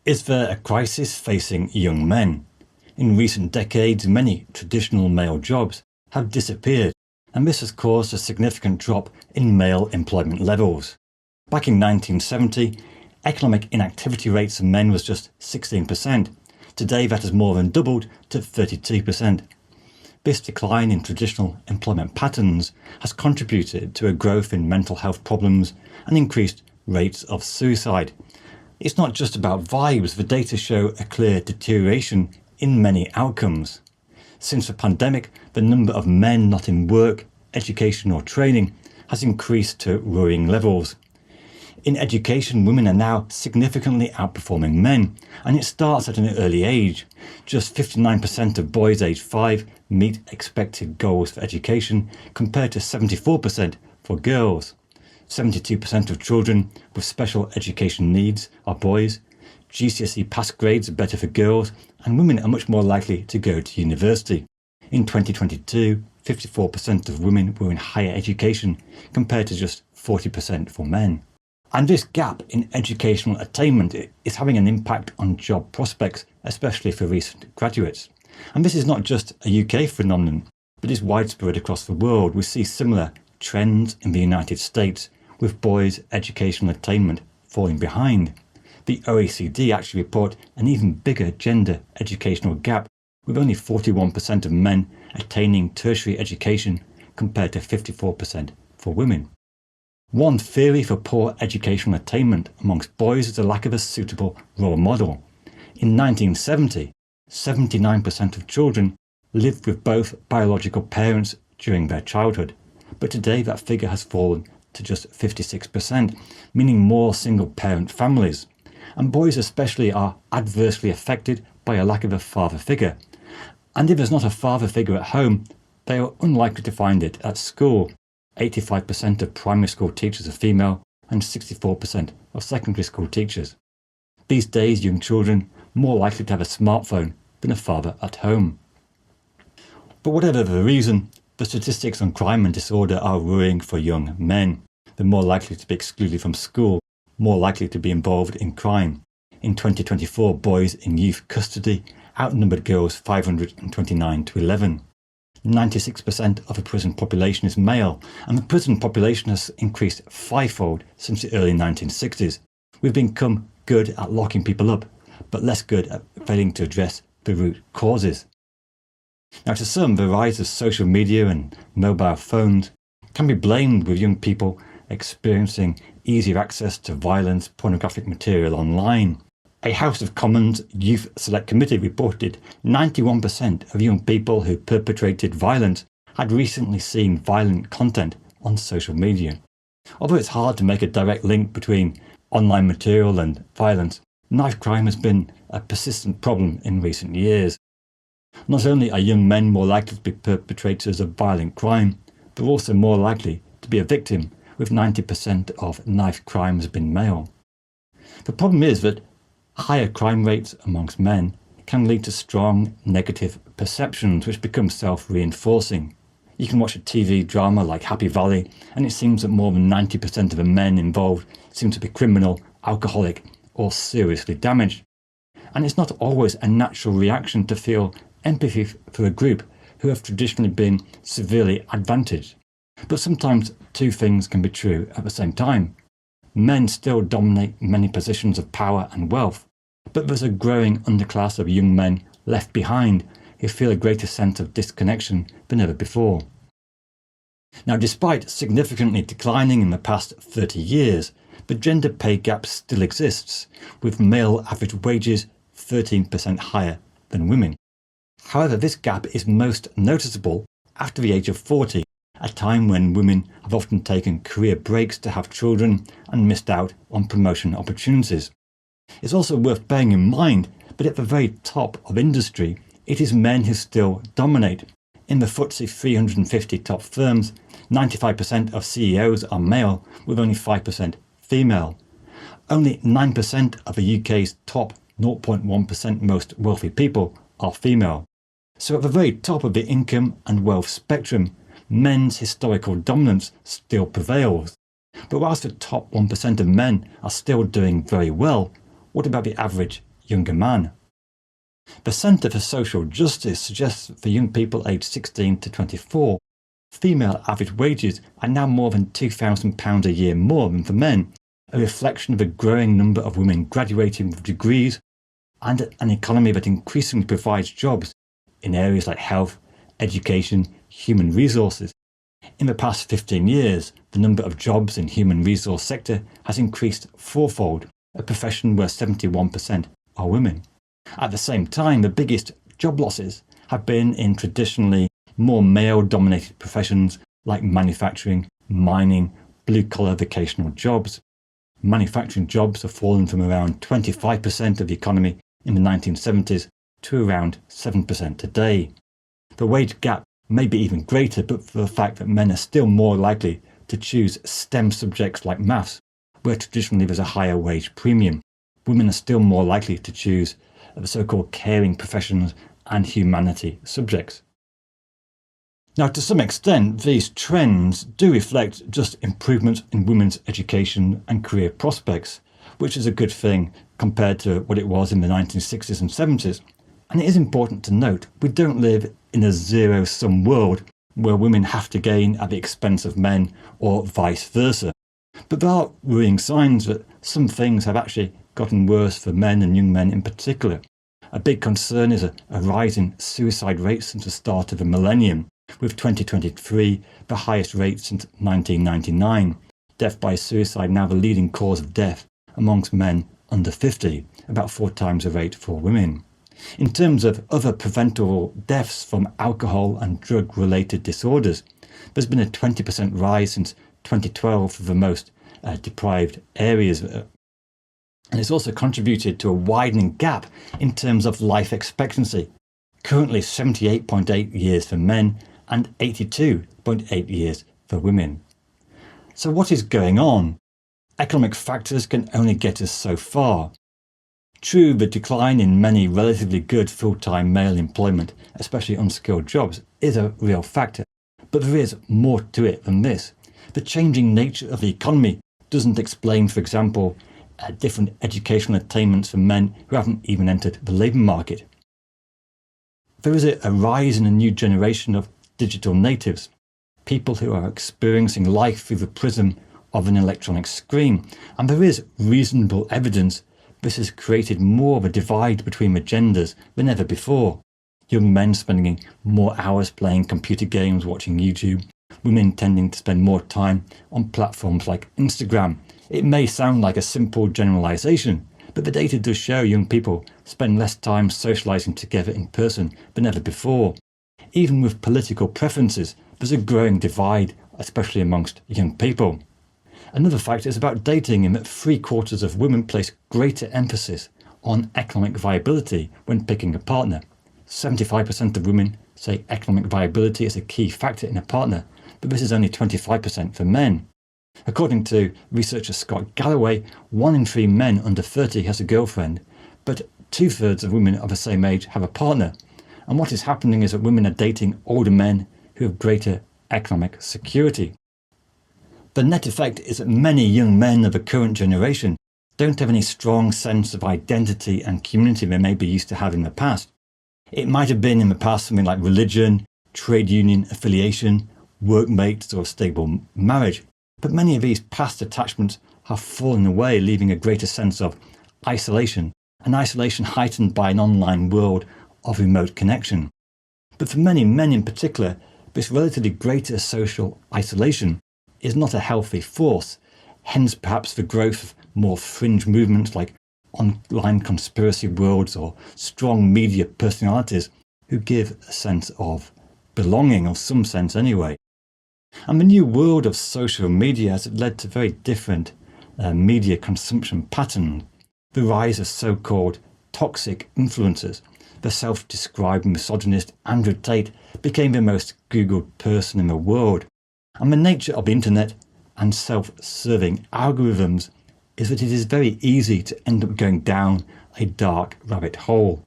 Is there a crisis facing young men? In recent decades, many traditional male jobs have disappeared, and this has caused a significant drop in male employment levels. Back in 1970, economic inactivity rates of men was just 16%. Today that has more than doubled to 32%. This decline in traditional employment patterns has contributed to a growth in mental health problems and increased rates of suicide. It's not just about vibes, the data show a clear deterioration in many outcomes. Since the pandemic, the number of men not in work, education or training has increased to worrying levels. In education, women are now significantly outperforming men, and it starts at an early age. Just 59% of boys aged 5 meet expected goals for education, compared to 74% for girls. 72% of children with special education needs are boys. GCSE pass grades are better for girls, and women are much more likely to go to university. In 2022, 54% of women were in higher education, compared to just 40% for men. And this gap in educational attainment is having an impact on job prospects, especially for recent graduates. And this is not just a UK phenomenon, but is widespread across the world. We see similar trends in the United States, with boys' educational attainment falling behind. The OECD actually report an even bigger gender educational gap, with only 41% of men attaining tertiary education compared to 54% for women. One theory for poor educational attainment amongst boys is the lack of a suitable role model. In 1970, 79% of children lived with both biological parents during their childhood, but today that figure has fallen to just 56%, meaning more single-parent families. And boys especially are adversely affected by a lack of a father figure. And if there's not a father figure at home, they are unlikely to find it at school. 85% of primary school teachers are female, and 64% of secondary school teachers. These days, young children are more likely to have a smartphone than a father at home. But whatever the reason, the statistics on crime and disorder are worrying for young men. They're more likely to be excluded from school, more likely to be involved in crime. In 2024, boys in youth custody outnumbered girls 529 to 11. 96% of the prison population is male, and the prison population has increased fivefold since the early 1960s. We've become good at locking people up, but less good at failing to address the root causes. Now, to some, the rise of social media and mobile phones can be blamed, with young people experiencing easier access to violent, pornographic material online. A House of Commons Youth Select Committee reported 91% of young people who perpetrated violence had recently seen violent content on social media. Although it's hard to make a direct link between online material and violence, knife crime has been a persistent problem in recent years. Not only are young men more likely to be perpetrators of violent crime, they're also more likely to be a victim, with 90% of knife crimes being male. The problem is that higher crime rates amongst men can lead to strong negative perceptions which become self-reinforcing. You can watch a TV drama like Happy Valley, and it seems that more than 90% of the men involved seem to be criminal, alcoholic or seriously damaged. And it's not always a natural reaction to feel empathy for a group who have traditionally been severely advantaged. But sometimes two things can be true at the same time. Men still dominate many positions of power and wealth, but there's a growing underclass of young men left behind who feel a greater sense of disconnection than ever before. Now, despite significantly declining in the past 30 years, the gender pay gap still exists, with male average wages 13% higher than women. However, this gap is most noticeable after the age of 40, a time when women have often taken career breaks to have children and missed out on promotion opportunities. It's also worth bearing in mind that at the very top of industry, it is men who still dominate. In the FTSE 350 top firms, 95% of CEOs are male, with only 5% female. Only 9% of the UK's top 0.1% most wealthy people are female. So at the very top of the income and wealth spectrum, men's historical dominance still prevails. But whilst the top 1% of men are still doing very well, what about the average younger man. The Centre for Social Justice suggests that for young people aged 16 to 24, female average wages are now more than £2,000 a year more than for men, a reflection of a growing number of women graduating with degrees and an economy that increasingly provides jobs in areas like health, education, human resources. In the past 15 years, the number of jobs in human resource sector has increased fourfold, a profession where 71% are women. At the same time, the biggest job losses have been in traditionally more male-dominated professions like manufacturing, mining, blue-collar vocational jobs. Manufacturing jobs have fallen from around 25% of the economy in the 1970s to around 7% today. The wage gap may be even greater but for the fact that men are still more likely to choose STEM subjects like maths, where traditionally there's a higher wage premium. Women are still more likely to choose the so-called caring professions and humanity subjects. Now, to some extent, these trends do reflect just improvements in women's education and career prospects, which is a good thing compared to what it was in the 1960s and 70s. And it is important to note, we don't live in a zero-sum world where women have to gain at the expense of men or vice versa. But there are worrying signs that some things have actually gotten worse for men and young men in particular. A big concern is a rise in suicide rates since the start of the millennium, with 2023 the highest rate since 1999. Death by suicide now the leading cause of death amongst men under 50, about 4 times the rate for women. In terms of other preventable deaths from alcohol and drug-related disorders, there's been a 20% rise since 2012 for the most deprived areas. And it's also contributed to a widening gap in terms of life expectancy, currently 78.8 years for men and 82.8 years for women. So what is going on? Economic factors can only get us so far. True, the decline in many relatively good full-time male employment, especially unskilled jobs, is a real factor. But there is more to it than this. The changing nature of the economy doesn't explain, for example, different educational attainments for men who haven't even entered the labour market. There is a rise in a new generation of digital natives, people who are experiencing life through the prism of an electronic screen, and there is reasonable evidence this has created more of a divide between the genders than ever before. Young men spending more hours playing computer games, watching YouTube, women tending to spend more time on platforms like Instagram. It may sound like a simple generalisation, but the data does show young people spend less time socialising together in person than ever before. Even with political preferences, there's a growing divide, especially amongst young people. Another factor is about dating, in that 3/4 of women place greater emphasis on economic viability when picking a partner. 75% of women say economic viability is a key factor in a partner, but this is only 25% for men. According to researcher Scott Galloway, 1 in 3 men under 30 has a girlfriend, but 2/3 of women of the same age have a partner. And what is happening is that women are dating older men who have greater economic security. The net effect is that many young men of the current generation don't have any strong sense of identity and community they may be used to have in the past. It might have been in the past something like religion, trade union affiliation, workmates or a stable marriage, but many of these past attachments have fallen away, leaving a greater sense of isolation, an isolation heightened by an online world of remote connection. But for many men in particular, this relatively greater social isolation is not a healthy force, hence perhaps the growth of more fringe movements like online conspiracy worlds or strong media personalities who give a sense of belonging, or some sense anyway. And the new world of social media has led to very different media consumption patterns. The rise of so-called toxic influencers. The self-described misogynist Andrew Tate became the most Googled person in the world. And the nature of the internet and self-serving algorithms is that it is very easy to end up going down a dark rabbit hole.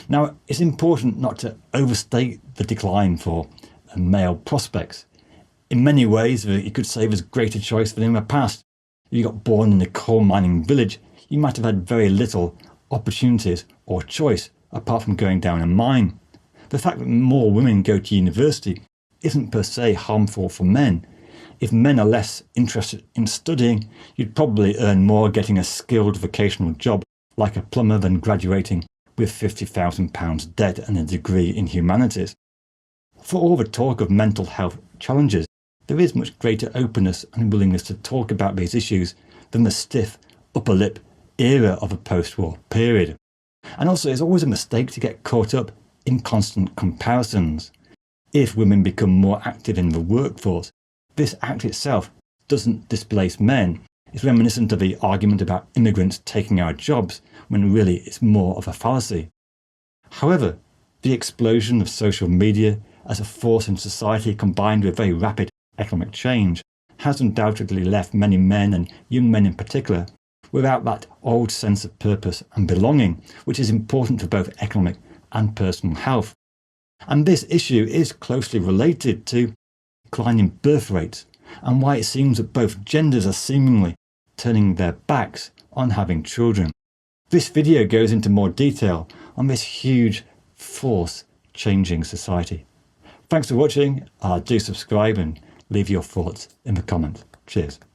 Now, it's important not to overstate the decline for male prospects. In many ways, you could say there's greater choice than in the past. If you got born in a coal mining village, you might have had very little opportunities or choice apart from going down a mine. The fact that more women go to university isn't per se harmful for men. If men are less interested in studying, you'd probably earn more getting a skilled vocational job like a plumber than graduating with £50,000 debt and a degree in humanities. For all the talk of mental health challenges, there is much greater openness and willingness to talk about these issues than the stiff, upper lip era of a post-war period. And also, it's always a mistake to get caught up in constant comparisons. If women become more active in the workforce, this act itself doesn't displace men. It's reminiscent of the argument about immigrants taking our jobs, when really it's more of a fallacy. However, the explosion of social media as a force in society combined with very rapid economic change has undoubtedly left many men, and young men in particular, without that old sense of purpose and belonging, which is important for both economic and personal health. And this issue is closely related to declining birth rates and why it seems that both genders are seemingly turning their backs on having children. This video goes into more detail on this huge force changing society. Thanks for watching. Do subscribe and leave your thoughts in the comments. Cheers.